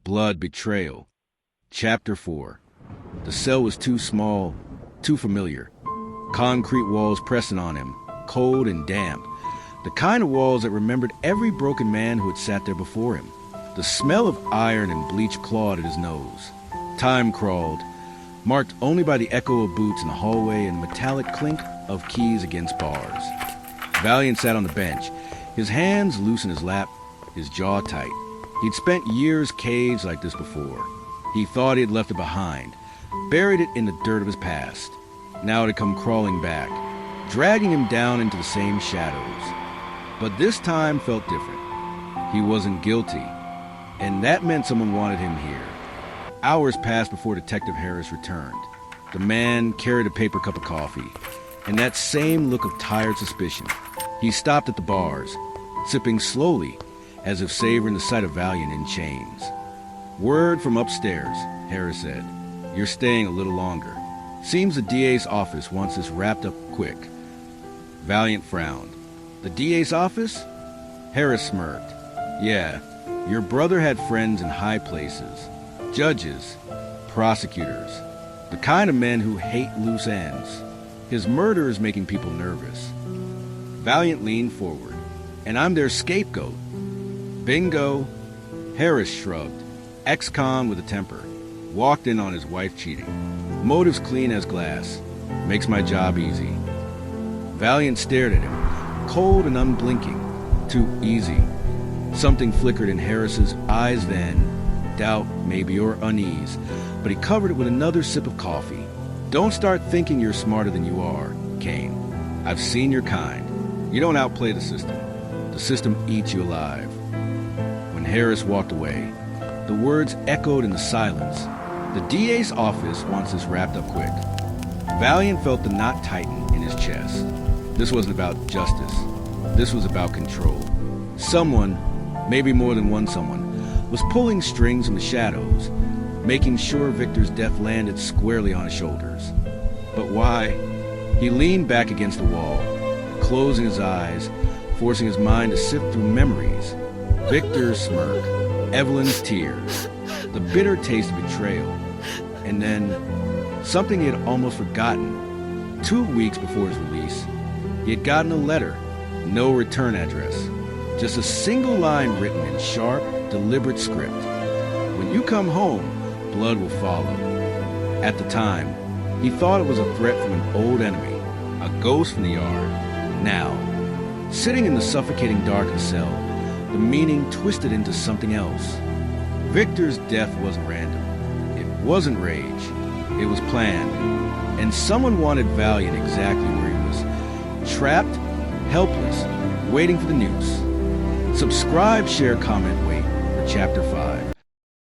Blood, Betrayal. Chapter 4. The cell was too small, too familiar. Concrete walls pressing on him, cold and damp. The kind of walls that remembered every broken man who had sat there before him. The smell of iron and bleach clawed at his nose. Time crawled, marked only by the echo of boots in the hallway and metallic clink of keys against bars. Valiant sat on the bench, his hands loose in his lap, his jaw tight. He'd spent years caged like this before. He thought he had left it behind, buried it in the dirt of his past. Now it had come crawling back, dragging him down into the same shadows. But this time felt different. He wasn't guilty, and that meant someone wanted him here. Hours passed before Detective Harris returned. The man carried a paper cup of coffee, and that same look of tired suspicion. He stopped at the bars, sipping slowly, as if savoring the sight of Valiant in chains. "Word from upstairs," Harris said. "You're staying a little longer. Seems the DA's office wants this wrapped up quick." Valiant frowned. "The DA's office?" Harris smirked. "Yeah, your brother had friends in high places. Judges, prosecutors, the kind of men who hate loose ends. His murder is making people nervous." Valiant leaned forward. "And I'm their scapegoat." "Bingo." Harris shrugged. Ex-con with a temper. Walked in on his wife cheating. Motives clean as glass. Makes my job easy. Valiant stared at him, cold and unblinking. Too easy. Something flickered in Harris's eyes then. Doubt, maybe, or unease. But he covered it with another sip of coffee. "Don't start thinking you're smarter than you are, Kane. I've seen your kind. You don't outplay the system. The system eats you alive." When Harris walked away, the words echoed in the silence. "The DA's office wants this wrapped up quick." Valiant felt the knot tighten in his chest. This wasn't about justice. This was about control. Someone, maybe more than one someone, was pulling strings in the shadows, making sure Victor's death landed squarely on his shoulders. But why? He leaned back against the wall, closing his eyes, forcing his mind to sift through memories. Victor's smirk, Evelyn's tears, the bitter taste of betrayal, and then something he had almost forgotten. 2 weeks before his release, he had gotten a letter, no return address, just a single line written in sharp, deliberate script. "When you come home, blood will follow." At the time, he thought it was a threat from an old enemy, a ghost from the yard. Now, sitting in the suffocating dark of the cell, the meaning twisted into something else. Victor's death wasn't random. It wasn't rage. It was planned. And someone wanted Valiant exactly where he was. Trapped, helpless, waiting for the news. Subscribe, share, comment, wait for Chapter 5.